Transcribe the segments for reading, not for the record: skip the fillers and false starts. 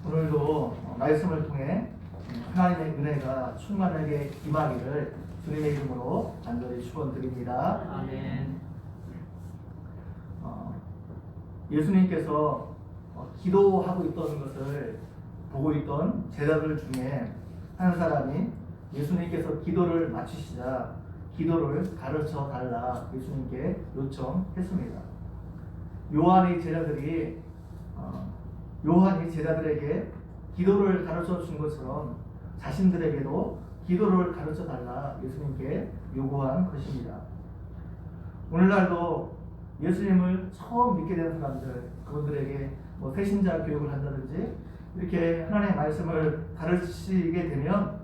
오늘도 말씀을 통해 하나님의 은혜가 충만하게 임하기를 주님의 이름으로 간절히 축원드립니다. 아멘. 예수님께서 기도하고 있던 것을 보고 있던 제자들 중에 한 사람이 예수님께서 기도를 마치시자 기도를 가르쳐 달라 예수님께 요청했습니다. 요한이 제자들에게 기도를 가르쳐 준 것처럼 자신들에게도 기도를 가르쳐 달라 예수님께 요구한 것입니다. 오늘날도 예수님을 처음 믿게 된 사람들, 그분들에게 새신자 교육을 한다든지 이렇게 하나님의 말씀을 가르치게 되면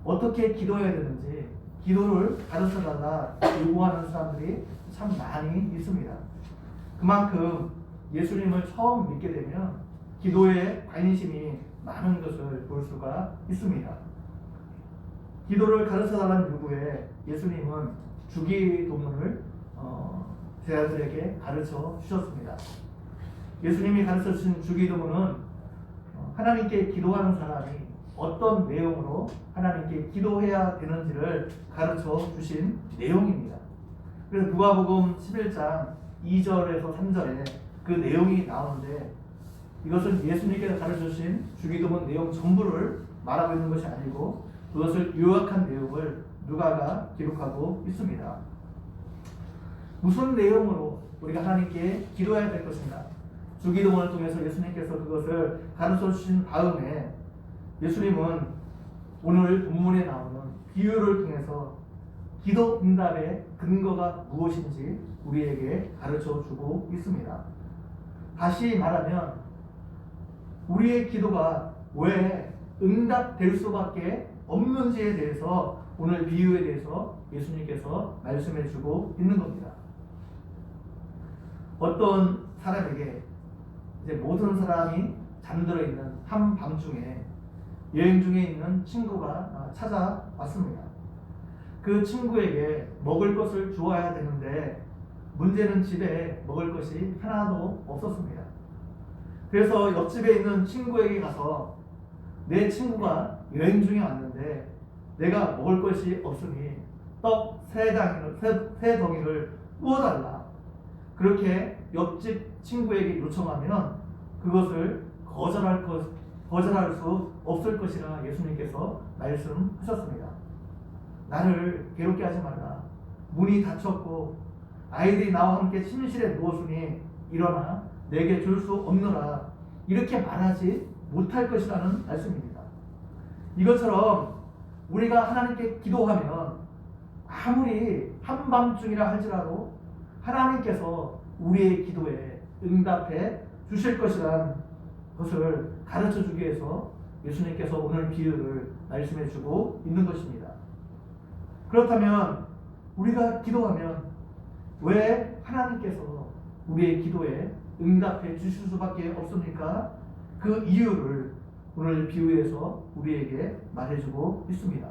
어떻게 기도해야 되는지 기도를 가르쳐 달라 요구하는 사람들이 참 많이 있습니다. 그만큼 예수님을 처음 믿게 되면 기도에 관심이 많은 것을 볼 수가 있습니다. 기도를 가르쳐달라는 요구에 예수님은 주기도문을 제자들에게 가르쳐 주셨습니다. 예수님이 가르쳐 주신 주기도문은 하나님께 기도하는 사람이 어떤 내용으로 하나님께 기도해야 되는지를 가르쳐 주신 내용입니다. 그래서 누가복음 11장 2절에서 3절에 그 내용이 나오는데 이것은 예수님께서 가르쳐주신 주기도문 내용 전부를 말하고 있는 것이 아니고 그것을 요약한 내용을 누가가 기록하고 있습니다. 무슨 내용으로 우리가 하나님께 기도해야 될 것인가? 주기도문을 통해서 예수님께서 그것을 가르쳐주신 다음에 예수님은 오늘 본문에 나오는 비유를 통해서 기도 응답의 근거가 무엇인지 우리에게 가르쳐주고 있습니다. 다시 말하면 우리의 기도가 왜 응답될 수밖에 없는지에 대해서 오늘 비유에 대해서 예수님께서 말씀해주고 있는 겁니다. 어떤 사람에게 이제 모든 사람이 잠들어 있는 한밤중에 여행 중에 있는 친구가 찾아왔습니다. 그 친구에게 먹을 것을 주어야 되는데 문제는 집에 먹을 것이 하나도 없었습니다. 그래서 옆집에 있는 친구에게 가서 내 친구가 여행 중에 왔는데 내가 먹을 것이 없으니 떡 세 덩이를 구워달라. 그렇게 옆집 친구에게 요청하면 그것을 거절할 수 없을 것이라 예수님께서 말씀하셨습니다. 나를 괴롭게 하지 말라. 문이 닫혔고 아이들이 나와 함께 침실에 누웠으니 일어나 내게 줄 수 없노라. 이렇게 말하지 못할 것이라는 말씀입니다. 이것처럼 우리가 하나님께 기도하면 아무리 한밤중이라 할지라도 하나님께서 우리의 기도에 응답해 주실 것이라는 것을 가르쳐 주기 위해서 예수님께서 오늘 비유를 말씀해 주고 있는 것입니다. 그렇다면 우리가 기도하면 왜 하나님께서 우리의 기도에 응답해 주실 수밖에 없습니까? 그 이유를 오늘 비유에서 우리에게 말해주고 있습니다.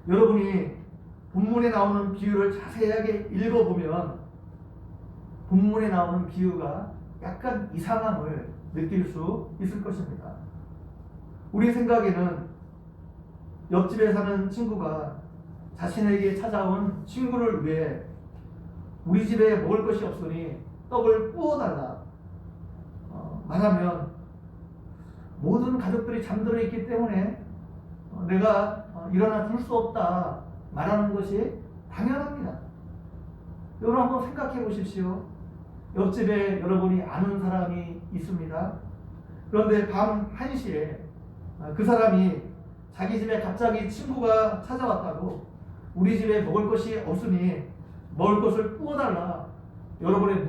여러분이 본문에 나오는 비유를 자세하게 읽어보면 본문에 나오는 비유가 약간 이상함을 느낄 수 있을 것입니다. 우리 생각에는 옆집에 사는 친구가 자신에게 찾아온 친구를 위해 우리 집에 먹을 것이 없으니 떡을 구워달라 말하면 모든 가족들이 잠들어 있기 때문에 내가 일어나 줄 수 없다 말하는 것이 당연합니다. 여러분 한번 생각해 보십시오. 옆집에 여러분이 아는 사람이 있습니다. 그런데 밤 1시에 그 사람이 자기 집에 갑자기 친구가 찾아왔다고 우리 집에 먹을 것이 없으니 먹을 것을 구워달라. 여러분의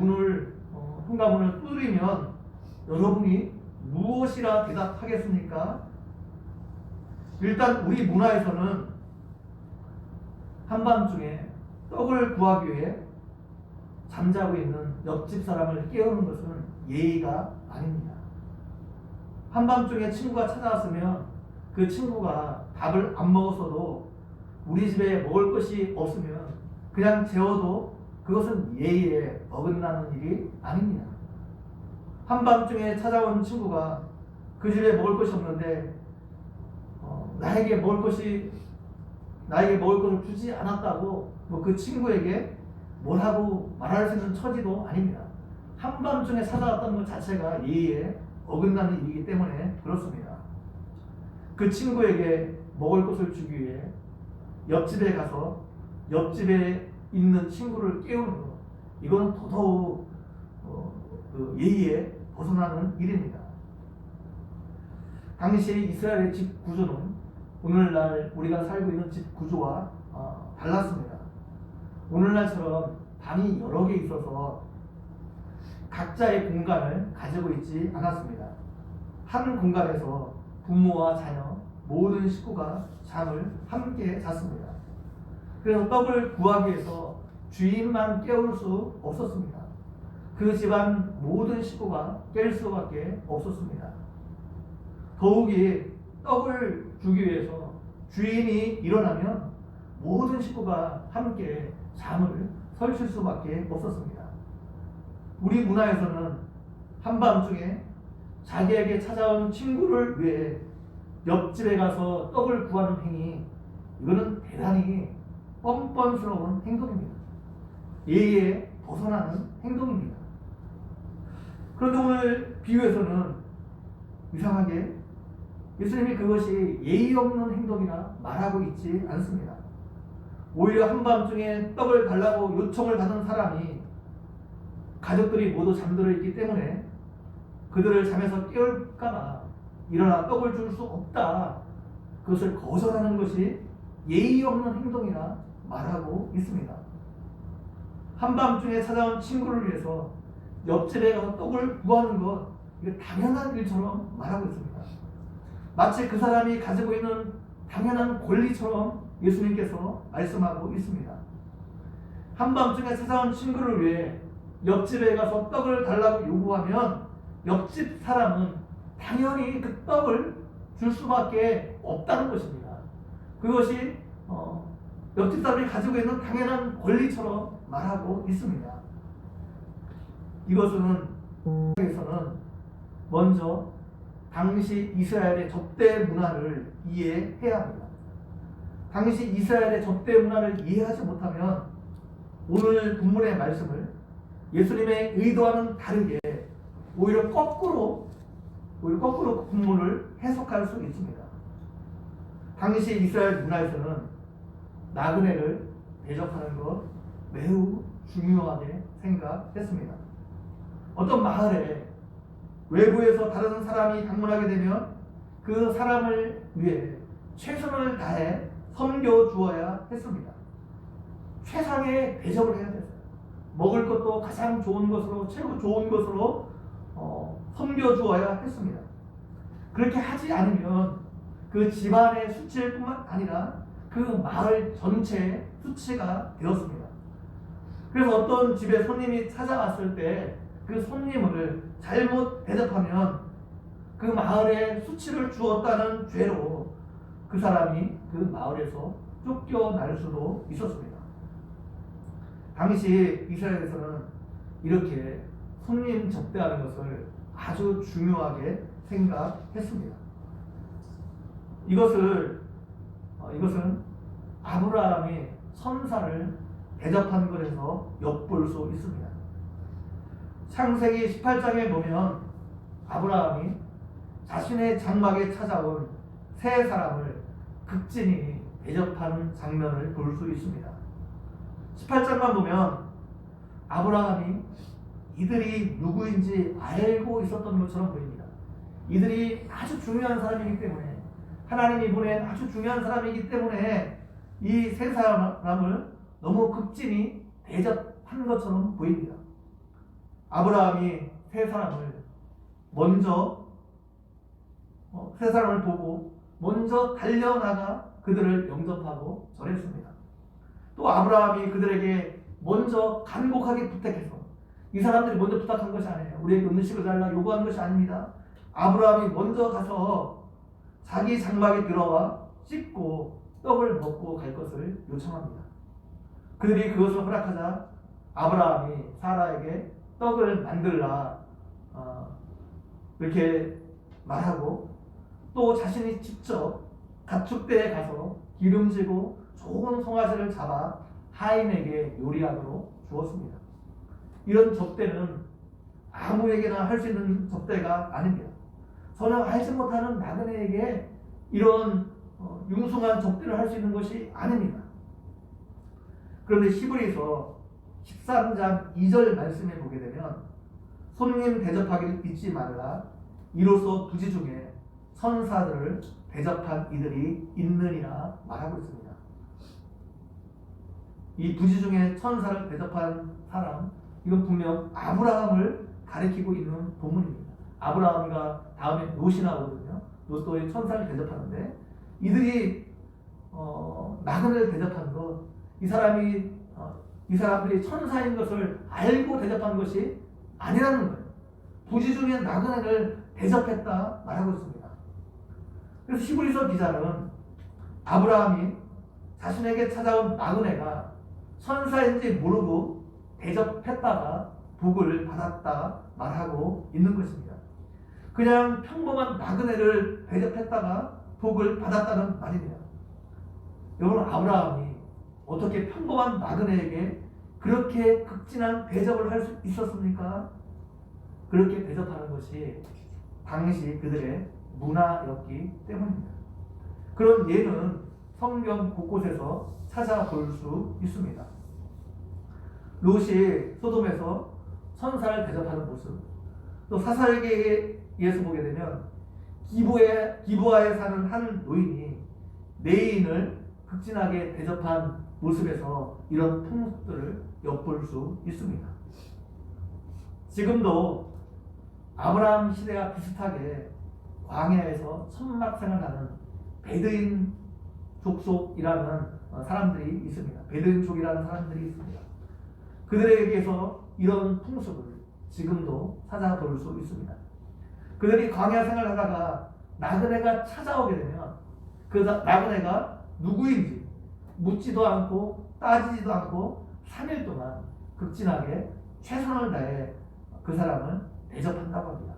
현관문을 두드리면 여러분이 무엇이라 대답하겠습니까? 일단 우리 문화에서는 한밤중에 떡을 구하기 위해 잠자고 있는 옆집 사람을 깨우는 것은 예의가 아닙니다. 한밤중에 친구가 찾아왔으면 그 친구가 밥을 안 먹었어도 우리 집에 먹을 것이 없으면 그냥 재워도 그것은 예의에 어긋나는 일이 아닙니다. 한밤중에 찾아온 친구가 그 집에 먹을 것이 없는데 나에게 먹을 것을 주지 않았다고 뭐 그 친구에게 뭐라고 말할 수 있는 처지도 아닙니다. 한밤중에 찾아왔다는 것 자체가 예의에 어긋나는 일이기 때문에 그렇습니다. 그 친구에게 먹을 것을 주기 위해 옆집에 가서 옆집에 있는 친구를 깨우는 것, 이건 더더욱 그 예의에 벗어나는 일입니다. 당시 이스라엘의 집 구조는 오늘날 우리가 살고 있는 집 구조와 달랐습니다. 오늘날처럼 방이 여러 개 있어서 각자의 공간을 가지고 있지 않았습니다. 한 공간에서 부모와 자녀 모든 식구가 잠을 함께 잤습니다. 그래서 떡을 구하기 위해서 주인만 깨울 수 없었습니다. 그 집안 모든 식구가 깰 수밖에 없었습니다. 더욱이 떡을 주기 위해서 주인이 일어나면 모든 식구가 함께 잠을 설칠 수밖에 없었습니다. 우리 문화에서는 한밤중에 자기에게 찾아온 친구를 위해 옆집에 가서 떡을 구하는 행위, 이거는 대단히 뻔뻔스러운 행동입니다. 예의에 벗어나는 행동입니다. 그런데 오늘 비유에서는 이상하게 예수님이 그것이 예의 없는 행동이라 말하고 있지 않습니다. 오히려 한밤중에 떡을 달라고 요청을 받은 사람이 가족들이 모두 잠들어 있기 때문에 그들을 잠에서 깨울까봐 일어나 떡을 줄 수 없다, 그것을 거절하는 것이 예의 없는 행동이라 말하고 있습니다. 한밤중에 찾아온 친구를 위해서 옆집에 가서 떡을 구하는 것, 이거 당연한 일처럼 말하고 있습니다. 마치 그 사람이 가지고 있는 당연한 권리처럼 예수님께서 말씀하고 있습니다. 한밤중에 찾아온 친구를 위해 옆집에 가서 떡을 달라고 요구하면 옆집 사람은 당연히 그 떡을 줄 수밖에 없다는 것입니다. 그것이 옆집 사람이 가지고 있는 당연한 권리처럼 말하고 있습니다. 이것은 먼저 당시 이스라엘의 접대 문화를 이해해야 합니다. 당시 이스라엘의 접대 문화를 이해하지 못하면 오늘 본문의 말씀을 예수님의 의도와는 다르게 오히려 거꾸로 그 본문을 해석할 수 있습니다. 당시 이스라엘 문화에서는 나그네를 대접하는 것 매우 중요하게 생각했습니다. 어떤 마을에 외부에서 다른 사람이 방문하게 되면 그 사람을 위해 최선을 다해 섬겨 주어야 했습니다. 최상의 대접을 해야 됐어요. 먹을 것도 가장 좋은 것으로, 최고 좋은 것으로 섬겨 주어야 했습니다. 그렇게 하지 않으면 그 집안의 수치일 뿐만 아니라 그 마을 전체의 수치가 되었습니다. 그래서 어떤 집에 손님이 찾아왔을 때 그 손님을 잘못 대접하면 그 마을에 수치를 주었다는 죄로 그 사람이 그 마을에서 쫓겨날 수도 있었습니다. 당시 이스라엘에서는 이렇게 손님 접대하는 것을 아주 중요하게 생각했습니다. 이것은 아브라함이 선사를 대접한 것에서 엿볼 수 있습니다. 창세기 18장에 보면 아브라함이 자신의 장막에 찾아온 세 사람을 극진히 대접하는 장면을 볼 수 있습니다. 18장만 보면 아브라함이 이들이 누구인지 알고 있었던 것처럼 보입니다. 이들이 아주 중요한 사람이기 때문에, 하나님이 보낸 아주 중요한 사람이기 때문에 이 세 사람을 너무 극진히 대접한 것처럼 보입니다. 아브라함이 세 사람을 보고 먼저 달려나가 그들을 영접하고 절했습니다. 또 아브라함이 그들에게 먼저 간곡하게 부탁해서, 이 사람들이 먼저 부탁한 것이 아니에요. 우리에게 음식을 달라 요구한 것이 아닙니다. 아브라함이 먼저 가서 자기 장막에 들어와 씻고 떡을 먹고 갈 것을 요청합니다. 그들이 그것을 허락하자 아브라함이 사라에게 떡을 만들라 이렇게 말하고 또 자신이 직접 가축대에 가서 기름지고 좋은 송아지를 잡아 하인에게 요리하도록 주었습니다. 이런 접대는 아무에게나 할 수 있는 접대가 아닙니다. 전혀 알지 못하는 나그네에게 이런 융숭한 접대를 할 수 있는 것이 아닙니다. 그런데 히브리서 13장 2절 말씀에 보게 되면 손님 대접하기를 잊지 말라 이로써 부지 중에 천사들을 대접한 이들이 있느니라 말하고 있습니다. 이 부지 중에 천사를 대접한 사람, 이건 분명 아브라함을 가리키고 있는 본문입니다. 아브라함과 다음에 롯이 나오거든요. 롯도 천사를 대접하는데 이들이 나그네를 대접한 것, 이 사람들이 천사인 것을 알고 대접한 것이 아니라는 거예요. 부지 중에 나그네를 대접했다 말하고 있습니다. 그래서 히브리서 기자는 아브라함이 자신에게 찾아온 나그네가 천사인지 모르고 대접했다가 복을 받았다 말하고 있는 것입니다. 그냥 평범한 나그네를 대접했다가 복을 받았다는 말입니다. 여러분, 아브라함이 어떻게 평범한 나그네에게 그렇게 극진한 대접을 할 수 있었습니까? 그렇게 대접하는 것이 당시 그들의 문화였기 때문입니다. 그런 예는 성경 곳곳에서 찾아볼 수 있습니다. 롯이 소돔에서 천사를 대접하는 모습, 또 사사기에서 보게 되면 기브아에 사는 한 노인이 내인을 극진하게 대접한 모습에서 이런 풍습들을 엿볼 수 있습니다. 지금도 아브라함 시대와 비슷하게 광야에서 천막생활하는 베드인 족속이라는 사람들이 있습니다. 베드인족이라는 사람들이 있습니다. 그들에게서 이런 풍습을 지금도 찾아볼 수 있습니다. 그들이 광야 생활하다가 나그네가 찾아오게 되면 그 나그네가 누구인지 묻지도 않고 따지지도 않고 3일 동안 극진하게 최선을 다해 그 사람을 대접한다고 합니다.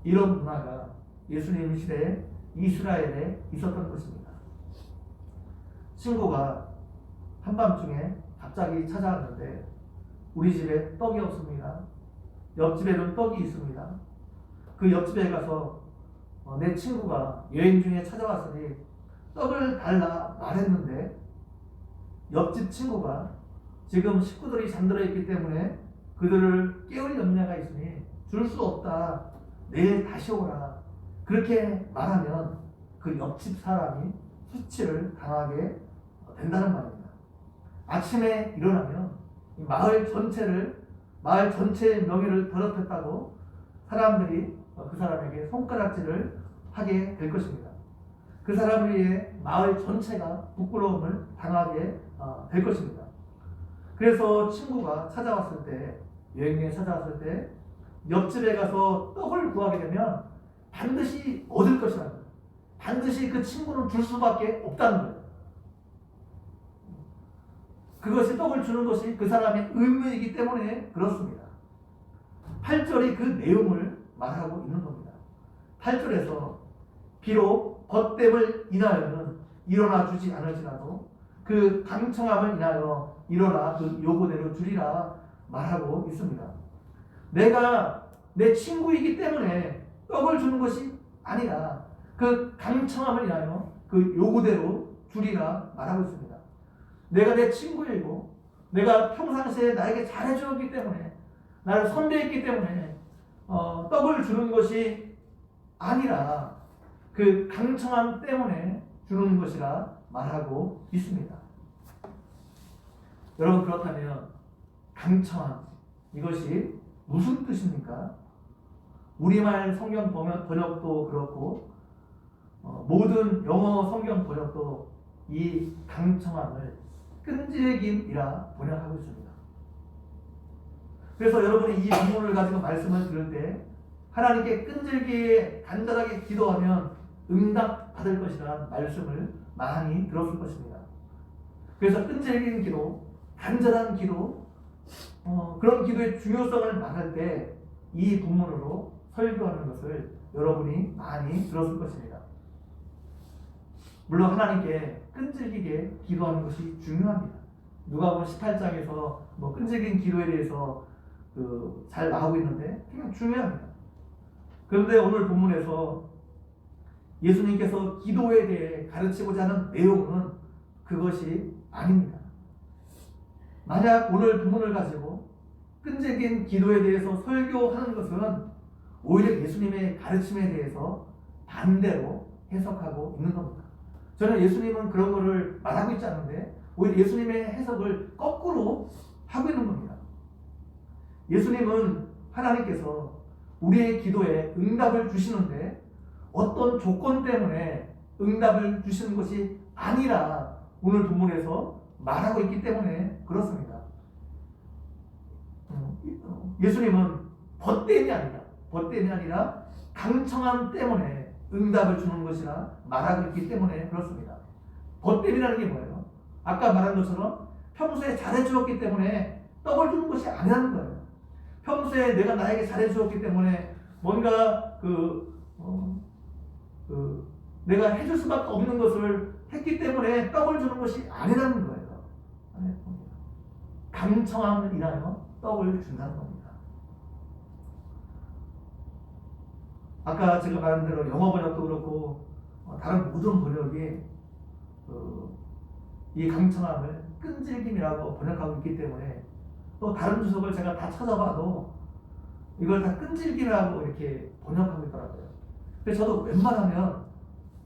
이런 문화가 예수님 시대에 이스라엘에 있었던 것입니다. 친구가 한밤중에 갑자기 찾아왔는데 우리 집에 떡이 없습니다. 옆집에는 떡이 있습니다. 그 옆집에 가서 내 친구가 여행 중에 찾아왔으니 떡을 달라 말했는데 옆집 친구가 지금 식구들이 잠들어 있기 때문에 그들을 깨울 염려가 있으니 줄 수 없다. 내일 다시 오라. 그렇게 말하면 그 옆집 사람이 수치를 당하게 된다는 말입니다. 아침에 일어나면 마을 전체의 명예를 더럽혔다고 사람들이 그 사람에게 손가락질을 하게 될 것입니다. 그 사람을 위해 마을 전체가 부끄러움을 당하게 될 것입니다. 그래서 친구가 찾아왔을 때, 여행에 찾아왔을 때 옆집에 가서 떡을 구하게 되면 반드시 얻을 것이라는 거예요. 반드시 그 친구는 줄 수밖에 없다는 거예요. 그것이 떡을 주는 것이 그 사람의 의무이기 때문에 그렇습니다. 8절이 그 내용을 말하고 있는 겁니다. 8절에서 비록 벗됨을 인하여는 일어나 주지 않을지라도 그 강청함을 인하여 일어나 그 요구대로 주리라 말하고 있습니다. 내가 내 친구이기 때문에 떡을 주는 것이 아니라 그 강청함을 인하여 그 요구대로 주리라 말하고 있습니다. 내가 내 친구이고 내가 평상시에 나에게 잘해주었기 때문에 나를 선배했기 때문에 떡을 주는 것이 아니라 그 강청함 때문에 주는 것이라 말하고 있습니다. 여러분, 그렇다면 강청함, 이것이 무슨 뜻입니까? 우리말 성경 번역도 그렇고 모든 영어 성경 번역도 이 강청함을 끈질김이라 번역하고 있습니다. 그래서 여러분이 이 본문을 가지고 말씀을 들을 때 하나님께 끈질기게 간절하게 기도하면 응답 받을 것이라는 말씀을 많이 들었을 것입니다. 그래서 끈질긴 기도, 간절한 기도, 그런 기도의 중요성을 말할 때 이 본문으로 설교하는 것을 여러분이 많이 들었을 것입니다. 물론 하나님께 끈질기게 기도하는 것이 중요합니다. 누가복음 18장에서 뭐 끈질긴 기도에 대해서 잘 나오고 있는데 그냥 중요합니다. 그런데 오늘 본문에서 예수님께서 기도에 대해 가르치고자 하는 내용은 그것이 아닙니다. 만약 오늘 본문을 가지고 끈질긴 기도에 대해서 설교하는 것은 오히려 예수님의 가르침에 대해서 반대로 해석하고 있는 겁니다. 저는 예수님은 그런 거를 말하고 있지 않은데 오히려 예수님의 해석을 거꾸로 하고 있는 겁니다. 예수님은 하나님께서 우리의 기도에 응답을 주시는데 어떤 조건 때문에 응답을 주시는 것이 아니라 오늘 본문에서 말하고 있기 때문에 그렇습니다. 예수님은 벗됨이 아니라 강청함 때문에 응답을 주는 것이라 말하고 있기 때문에 그렇습니다. 벗됨이라는 게 뭐예요? 아까 말한 것처럼 평소에 잘해주었기 때문에 떡을 주는 것이 아니라는 거예요. 평소에 내가 나에게 잘해주었기 때문에 뭔가 내가 해줄 수밖에 없는 것을 했기 때문에 떡을 주는 것이 아니라는 거예요. 강청함을 인하여 떡을 준다는 겁니다. 아까 제가 말한 대로 영어 번역도 그렇고 다른 모든 번역이 이 강청함을 끈질김이라고 번역하고 있기 때문에 또 다른 주석을 제가 다 찾아봐도 이걸 다 끈질김이라고 이렇게 번역하고 있더라고요. 그래서 저도 웬만하면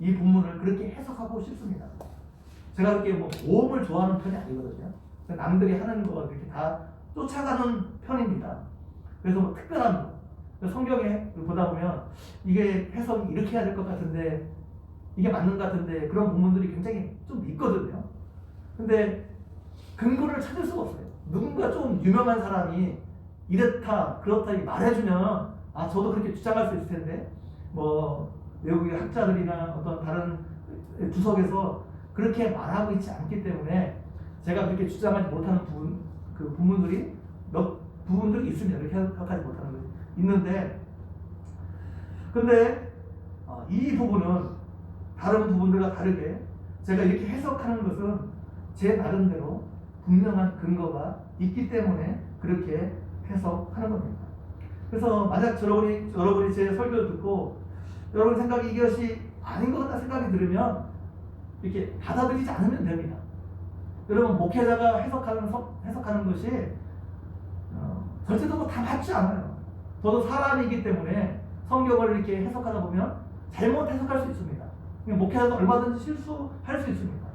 이 본문을 그렇게 해석하고 싶습니다. 제가 그렇게 뭐 모험을 좋아하는 편이 아니거든요. 남들이 하는 거 이렇게 다 쫓아가는 편입니다. 그래서 뭐 특별한 성경에 보다 보면 이게 해석이 이렇게 해야 될 것 같은데 이게 맞는 것 같은데 그런 본문들이 굉장히 좀 있거든요. 근데 근거를 찾을 수가 없어요. 누군가 좀 유명한 사람이 이렇다 그렇다 말해주면 저도 그렇게 주장할 수 있을 텐데 뭐 외국의 학자들이나 어떤 다른 주석에서 그렇게 말하고 있지 않기 때문에 제가 그렇게 주장하지 못하는 부분들이 몇 부분들이 있습니다. 그렇게 해석하지 못하는 것이 있는데 근데 이 부분은 다른 부분들과 다르게 제가 이렇게 해석하는 것은 제 나름대로 분명한 근거가 있기 때문에 그렇게 해석하는 겁니다. 그래서 만약 여러분이 제 설교를 듣고 여러분 생각이 이것이 아닌 것 같다 생각이 들으면 이렇게 받아들이지 않으면 됩니다. 여러분 목회자가 해석하는 것이 절대적으로 다 맞지 않아요. 저도 사람이기 때문에 성경을 이렇게 해석하다 보면 잘못 해석할 수 있습니다. 목회자도 얼마든지 실수할 수 있습니다.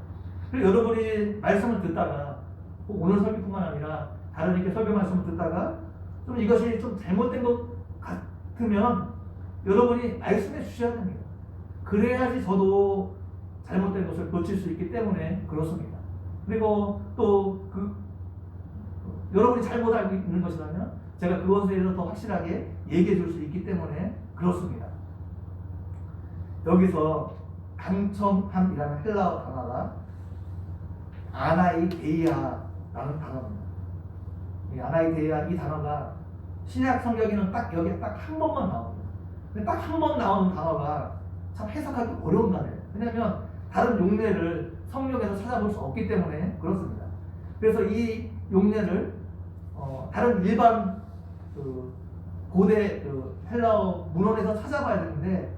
그리고 여러분이 말씀을 듣다가 오늘 설교뿐만 아니라 다른 이렇게 설교 말씀을 듣다가 좀 이것이 좀 잘못된 것 같으면 여러분이 말씀해 주셔야 됩니다. 그래야지 저도 잘못된 것을 고칠 수 있기 때문에 그렇습니다. 그리고 또 여러분이 잘못 알고 있는 것이라면 제가 그것에 대해서 더 확실하게 얘기해 줄 수 있기 때문에 그렇습니다. 여기서 강청함이라는 헬라어 단어가 아나이데이아라는 단어입니다. 이 아나이데이아 이 단어가 신약 성경에는 딱 여기에 딱 한 번만 나옵니다. 근데 딱 한 번 나오는 단어가 참 해석하기 어려운 단어예요. 왜냐하면 다른 용례를 성경에서 찾아볼 수 없기 때문에 그렇습니다. 그래서 이 용례를 다른 일반 고대 헬라어 문헌에서 찾아봐야 되는데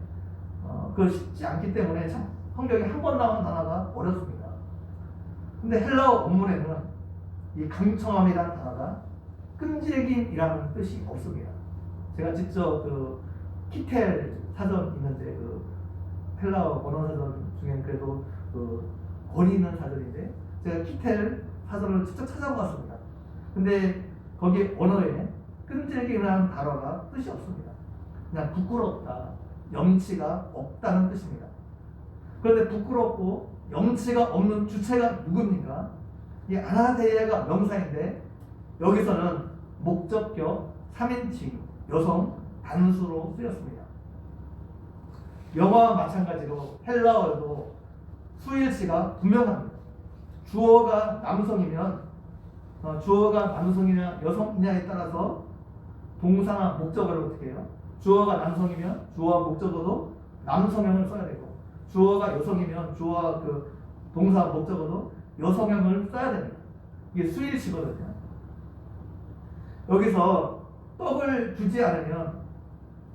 그거 쉽지 않기 때문에 참 성경에 한 번 나오는 단어가 어렵습니다. 근데 헬라어 원문에는 이 강청함이라는 단어가 끈질김이라는 뜻이 없습니다. 제가 직접 키텔 사전 있는데 헬라어 원어 사전 중에 그래도 권위 있는 사전인데 제가 키텔 사전을 직접 찾아보았습니다. 근데 거기 언어에 끈질김이라는 단어가 뜻이 없습니다. 그냥 부끄럽다, 염치가 없다는 뜻입니다. 그런데 부끄럽고 염치가 없는 주체가 누굽니까? 이 아나데이아가 명사인데 여기서는 목적격 3인칭 여성 단수로 쓰였습니다. 영어와 마찬가지로 헬라어에도 수일치가 분명합니다. 주어가 남성이면 주어가 남성이냐 여성이냐에 따라서 동사나 목적어를 어떻게 해요? 주어가 남성이면 주어와 목적어도 남성형을 써야 되고, 주어가 여성이면 주어와 그 동사 목적어도 여성형을 써야 됩니다. 이게 수일치거든요. 여기서 떡을 주지 않으면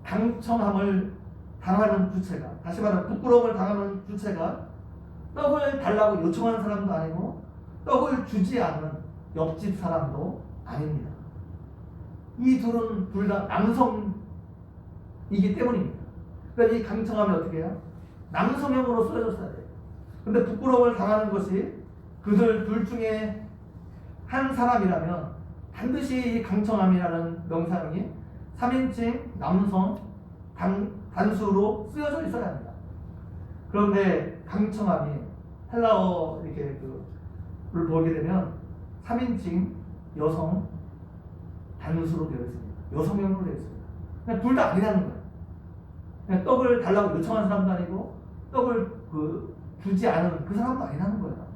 당청함을 당하는 주체가, 다시 말하면 부끄러움을 당하는 주체가 떡을 달라고 요청하는 사람도 아니고 떡을 주지 않은 옆집 사람도 아닙니다. 이 둘은 둘 다 남성이기 때문입니다. 그러니까 이 강청함이 어떻게 해요? 남성형으로 쓰여졌어야 돼요. 근데 부끄러움을 당하는 것이 그들 둘 중에 한 사람이라면 반드시 이 강청함이라는 명사형이 3인칭 남성 단수로 쓰여져 있어야 합니다. 그런데 강청함이 헬라어 이렇게 그를 보게 되면 3인칭 여성 단수로 되어 있습니다. 여성형으로 되어 있습니다. 그냥 둘 다 아니라는 거예요. 그냥 떡을 달라고 요청한 사람도 아니고 떡을 주지 않은 그 사람도 아니라는 거예요.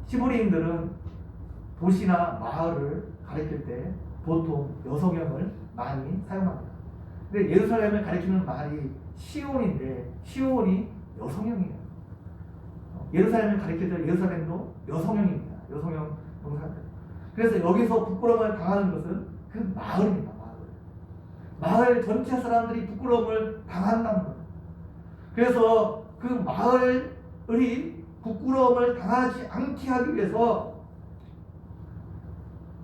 히브리인들은 도시나 마을을 가리킬 때 보통 여성형을 많이 사용합니다. 근데 예루살렘을 가리키는 말이 시온인데 시온이 여성형이에요. 예루살렘을 가리킬 때 예루살렘도 여성형입니다. 여성형 동사들. 그래서 여기서 부끄러움을 당하는 것은 그 마을입니다. 마을 전체 사람들이 부끄러움을 당한다는 거예요. 그래서 그 마을이 부끄러움을 당하지 않게 하기 위해서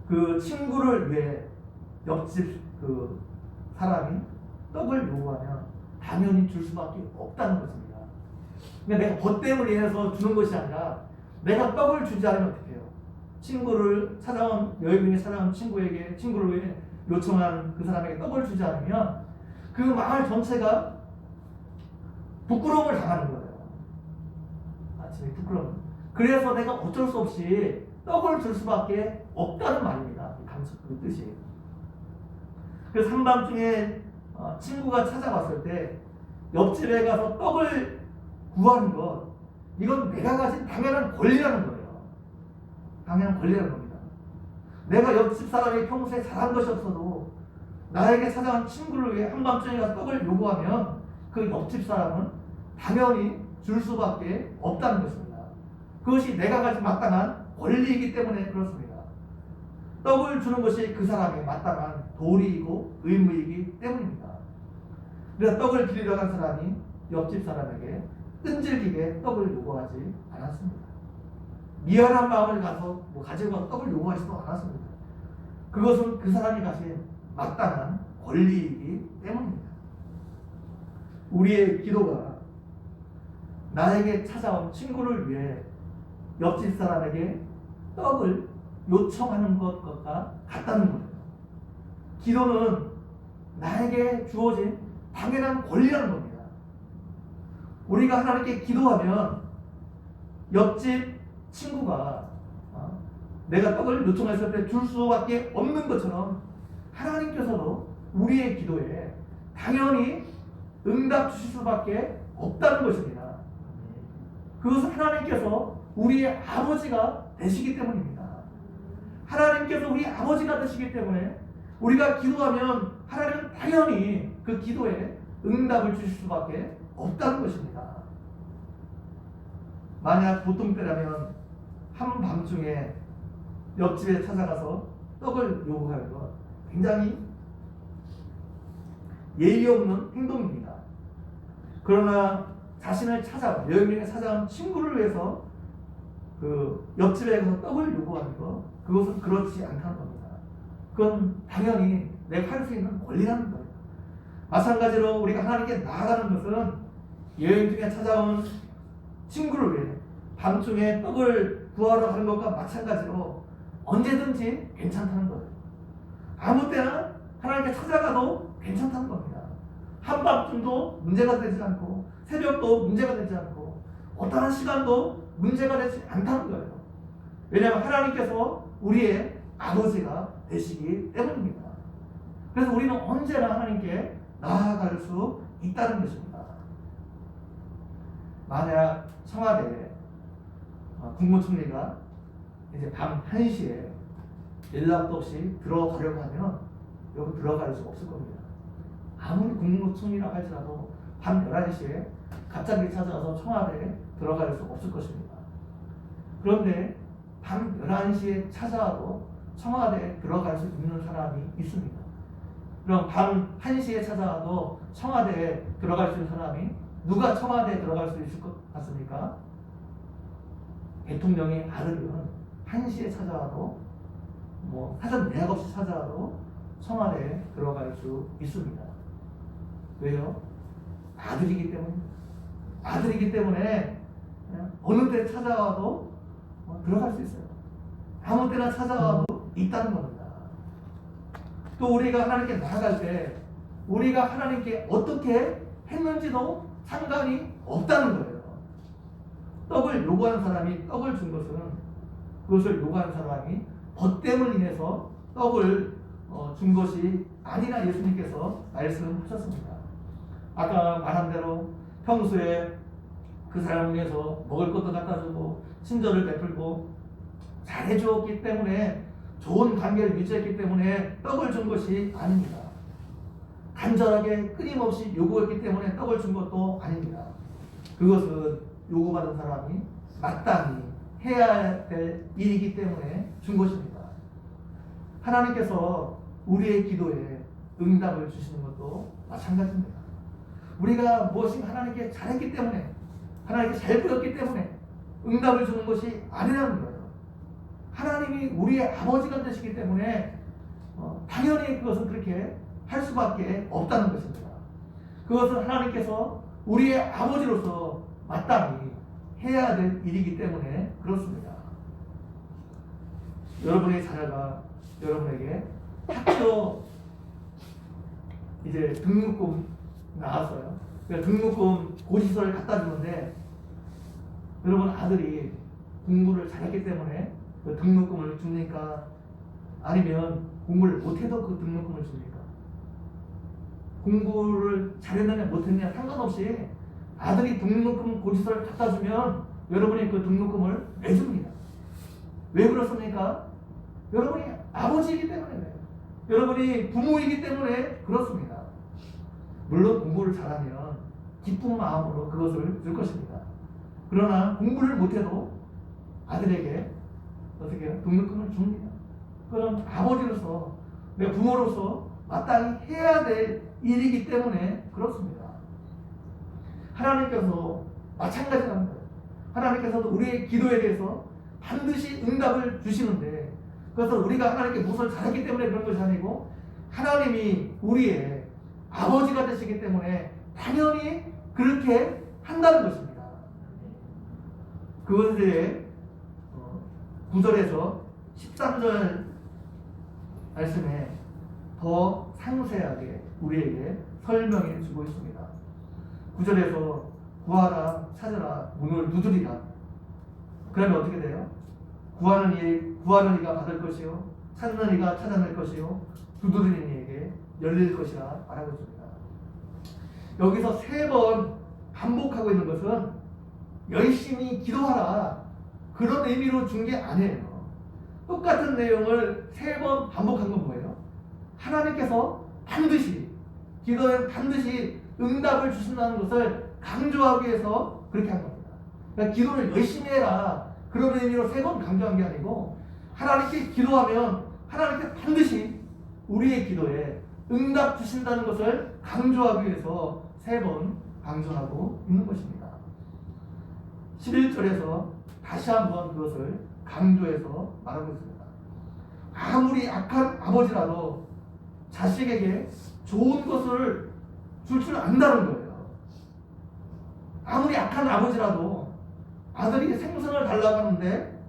그 친구를 위해 옆집 그 사람이 떡을 요구하면 당연히 줄 수밖에 없다는 것입니다. 근데 내가 벗됨을 인해서 주는 것이 아니라 내가 떡을 주지 않으면 어떻게 해요? 친구를 찾아온 여행 중에 찾아온 친구를 위해 요청한 그 사람에게 떡을 주지 않으면 그 마을 전체가 부끄러움을 당하는 거예요. 아침에 부끄러움. 그래서 내가 어쩔 수 없이 떡을 줄 수밖에 없다는 말입니다. 그 뜻이. 그래서 한밤중에 친구가 찾아왔을 때 옆집에 가서 떡을 구하는 것, 이건 내가 가진 당연한 권리라는 거예요. 당연한 권리라는 겁니다. 내가 옆집 사람이 평소에 잘한 것이 없어도 나에게 찾아온 친구를 위해 한밤중에 가서 떡을 요구하면 그 옆집 사람은 당연히 줄 수밖에 없다는 것입니다. 그것이 내가 가진 마땅한 권리이기 때문에 그렇습니다. 떡을 주는 것이 그 사람의 마땅한 도리이고 의무이기 때문입니다. 그래서 떡을 드리러 간 사람이 옆집 사람에게 끈질기게 떡을 요구하지 않았습니다. 미안한 마음을 가지고 가서 떡을 요구하지도 않았습니다. 그것은 그 사람이 가진 마땅한 권리이기 때문입니다. 우리의 기도가 나에게 찾아온 친구를 위해 옆집 사람에게 떡을 요청하는 것과 같다는 거예요. 기도는 나에게 주어진 당연한 권리라는 겁니다. 우리가 하나님께 기도하면 옆집 친구가 내가 떡을 요청했을 때 줄 수밖에 없는 것처럼 하나님께서도 우리의 기도에 당연히 응답 주실 수밖에 없다는 것입니다. 그것은 하나님께서 우리의 아버지가 되시기 때문입니다. 하나님께서 우리 아버지가 되시기 때문에 우리가 기도하면 하나님은 당연히 그 기도에 응답을 주실 수밖에 없다는 것입니다. 만약 보통 때라면 한밤중에 옆집에 찾아가서 떡을 요구하는 것 굉장히 예의 없는 행동입니다. 그러나 자신을 찾아온 여행 중에 찾아온 친구를 위해서 그 옆집에 가서 떡을 요구하는 것, 그것은 그렇지 않다는 겁니다. 그건 당연히 내가 할 수 있는 권리라는 거예요. 마찬가지로 우리가 하나님께 나아가는 것은 여행 중에 찾아온 친구를 위해 밤중에 떡을 구하러 가는 것과 마찬가지로 언제든지 괜찮다는 거예요. 아무 때나 하나님께 찾아가도 괜찮다는 겁니다. 한밤중도 문제가 되지 않고 새벽도 문제가 되지 않고 어떠한 시간도 문제가 되지 않다는 거예요. 왜냐하면 하나님께서 우리의 아버지가 되시기 때문입니다. 그래서 우리는 언제나 하나님께 나아갈 수 있다는 것입니다. 만약 청와대에 국무총리가 이제 밤 1시에 연락도 없이 들어가려고 하면 여기 들어갈 수 없을 겁니다. 아무리 국무총리라고 할지라도 밤 11시에 갑자기 찾아와서 청와대에 들어갈 수 없을 것입니다. 그런데 밤 11시에 찾아와도 청와대에 들어갈 수 있는 사람이 있습니다. 그럼 밤 1시에 찾아와도 청와대에 들어갈 수 있는 사람이 누가 청와대에 들어갈 수 있을 것 같습니까? 대통령의 아들은 1시에 찾아와도 사전 예약 없이 찾아와도 청와대에 들어갈 수 있습니다. 왜요? 아들이기 때문입니다. 아들이기 때문에 어느 때 찾아와도 들어갈 수 있어요. 아무 때나 찾아와도 있다는 겁니다. 또 우리가 하나님께 나아갈 때 우리가 하나님께 어떻게 했는지도 상관이 없다는 거예요. 떡을 요구한 사람이 떡을 준 것은 그것을 요구한 사람이 벗됨을 인해서 떡을 준 것이 아니라 예수님께서 말씀하셨습니다. 아까 말한 대로 평소에 그 사람을 위해서 먹을 것도 갖다 주고 친절을 베풀고 잘해주었기 때문에 좋은 관계를 유지했기 때문에 떡을 준 것이 아닙니다. 간절하게 끊임없이 요구했기 때문에 떡을 준 것도 아닙니다. 그것은 요구받은 사람이 마땅히 해야 될 일이기 때문에 준 것입니다. 하나님께서 우리의 기도에 응답을 주시는 것도 마찬가지입니다. 우리가 무엇인가 하나님께 잘했기 때문에 하나님께 잘 보였기 때문에 응답을 주는 것이 아니라는 거예요. 하나님이 우리의 아버지가 되시기 때문에 당연히 그것은 그렇게 할 수밖에 없다는 것입니다. 그것은 하나님께서 우리의 아버지로서 마땅히 해야 될 일이기 때문에 그렇습니다. 여러분의 자녀가 여러분에게 학교 이제 등록금 나왔어요. 그러니까 등록금 고시서를 갖다 주는데 여러분 아들이 공부를 잘했기 때문에 그 등록금을 줍니까? 아니면 공부를 못해도 그 등록금을 줍니까? 공부를 잘했느냐 못했느냐 상관없이 아들이 등록금 고지서를 갖다 주면 여러분이 그 등록금을 내줍니다. 왜 그렇습니까? 여러분이 아버지이기 때문에 그래요. 여러분이 부모이기 때문에 그렇습니다. 물론 공부를 잘하면 기쁜 마음으로 그것을 줄 것입니다. 그러나 공부를 못해도 아들에게 어떻게 해요? 등록금을 줍니다. 그럼 아버지로서 내 부모로서 마땅히 해야 될 일이기 때문에 그렇습니다. 하나님께서 마찬가지라는 거예요. 하나님께서도 우리의 기도에 대해서 반드시 응답을 주시는데 그래서 우리가 하나님께 무엇을 잘했기 때문에 그런 것이 아니고 하나님이 우리의 아버지가 되시기 때문에 당연히 그렇게 한다는 것입니다. 그것에 대해 9절에서 13절 말씀에 더 상세하게 우리에게 설명해 주고 있습니다. 9절에서 구하라 찾으라 문을 두드리라. 그러면 어떻게 돼요? 구하는 이가 받을 것이요 찾는 이가 찾아낼 것이요 두드리는 이에게 열릴 것이라 말하고 있습니다. 여기서 3번 반복하고 있는 것은 열심히 기도하라 그런 의미로 준 게 아니에요. 똑같은 내용을 3번 반복한 건 뭐예요? 하나님께서 반드시 기도에 반드시 응답을 주신다는 것을 강조하기 위해서 그렇게 한 겁니다. 그러니까 기도를 열심히 해라 그런 의미로 3번 강조한 게 아니고 하나님께 기도하면 하나님께 반드시 우리의 기도에 응답 주신다는 것을 강조하기 위해서 3번 강조하고 있는 것입니다. 11절에서 다시 한번 그것을 강조해서 말하고 있습니다. 아무리 악한 아버지라도 자식에게 좋은 것을 줄 줄 안다는 거예요. 아무리 악한 아버지라도 아들이 생선을 달라고 하는데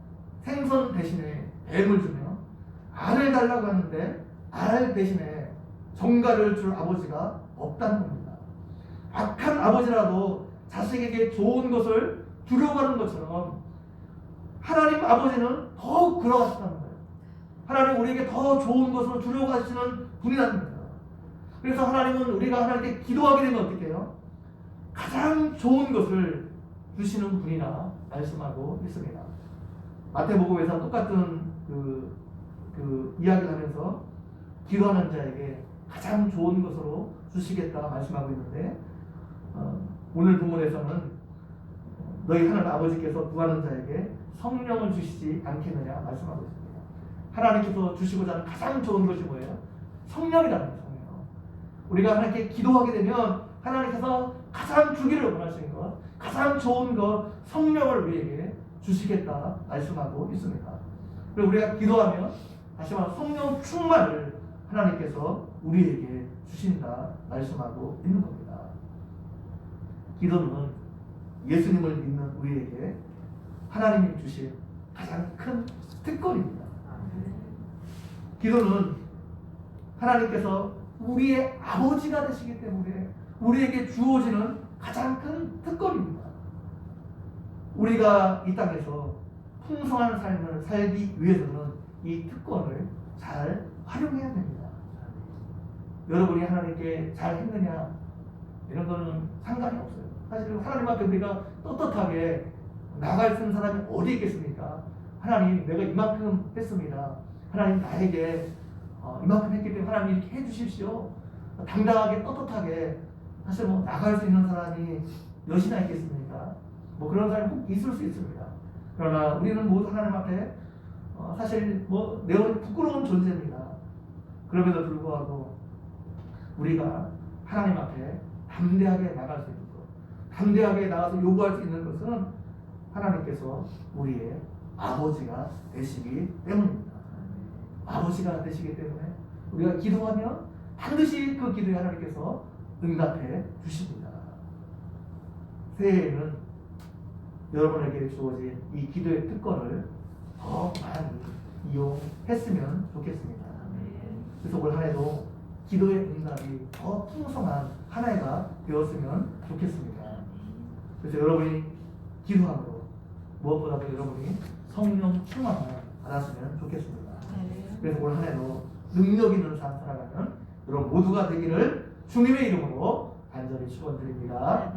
생선 대신에 뱀을 주며 알을 달라고 하는데 알 대신에 정갈을 줄 아버지가 없다는 겁니다. 악한 아버지라도 자식에게 좋은 것을 주려고 하는 것처럼 하나님 아버지는 더욱 그러하시다는 거예요. 하나님 우리에게 더 좋은 것을 주려고 하시는 분이라는 거예요. 그래서 하나님은 우리가 하나님께 기도하게 되면 어떻게 해요? 가장 좋은 것을 주시는 분이라 말씀하고 있습니다. 마태복음에서 똑같은 그 이야기를 하면서 기도하는 자에게 가장 좋은 것으로 주시겠다 말씀하고 있는데 오늘 본문에서는 너희 하늘 아버지께서 구하는 자에게 성령을 주시지 않겠느냐 말씀하고 있습니다. 하나님께서 주시고자 하는 가장 좋은 것이 뭐예요? 성령이라는 거예요. 성령. 우리가 하나님께 기도하게 되면 하나님께서 가장 주기를 원하시는 것, 가장 좋은 것 성령을 우리에게 주시겠다 말씀하고 있습니다. 그리고 우리가 기도하면 다시 말해 성령 충만을 하나님께서 우리에게 주신다 말씀하고 있는 겁니다. 기도는 예수님을 믿는 우리에게 하나님이 주신 가장 큰 특권입니다. 기도는 하나님께서 우리의 아버지가 되시기 때문에 우리에게 주어지는 가장 큰 특권입니다. 우리가 이 땅에서 풍성한 삶을 살기 위해서는 이 특권을 잘 활용해야 됩니다. 여러분이 하나님께 잘 했느냐 이런 거는 상관이 없어요. 사실 하나님 앞에 우리가 떳떳하게 나갈 수 있는 사람이 어디 있겠습니까? 하나님 내가 이만큼 했습니다. 하나님 나에게 이만큼 했기 때문에 하나님 이렇게 해주십시오. 당당하게 떳떳하게 사실 뭐 나갈 수 있는 사람이 몇이나 있겠습니까? 뭐 그런 사람이 꼭 있을 수 있습니다. 그러나 우리는 모두 하나님 앞에 사실 뭐 매우 부끄러운 존재입니다. 그럼에도 불구하고 우리가 하나님 앞에 담대하게 나갈 수 있는 것, 담대하게 나가서 요구할 수 있는 것은 하나님께서 우리의 아버지가 되시기 때문입니다. 아버지가 되시기 때문에 우리가 기도하면 반드시 그 기도에 하나님께서 응답해 주십니다. 새해에는 여러분에게 주어진 이 기도의 특권을 더 많이 이용했으면 좋겠습니다. 그래서 올 한 해도 기도의 응답이 더 풍성한 한 해가 되었으면 좋겠습니다. 그래서 여러분이 기도함으로 무엇보다도 여러분이 성령 충만을 받았으면 좋겠습니다. 그래서 올 한 해도 능력 있는 삶 살아가는 여러분 모두가 되기를 주님의 이름으로 간절히 축원드립니다.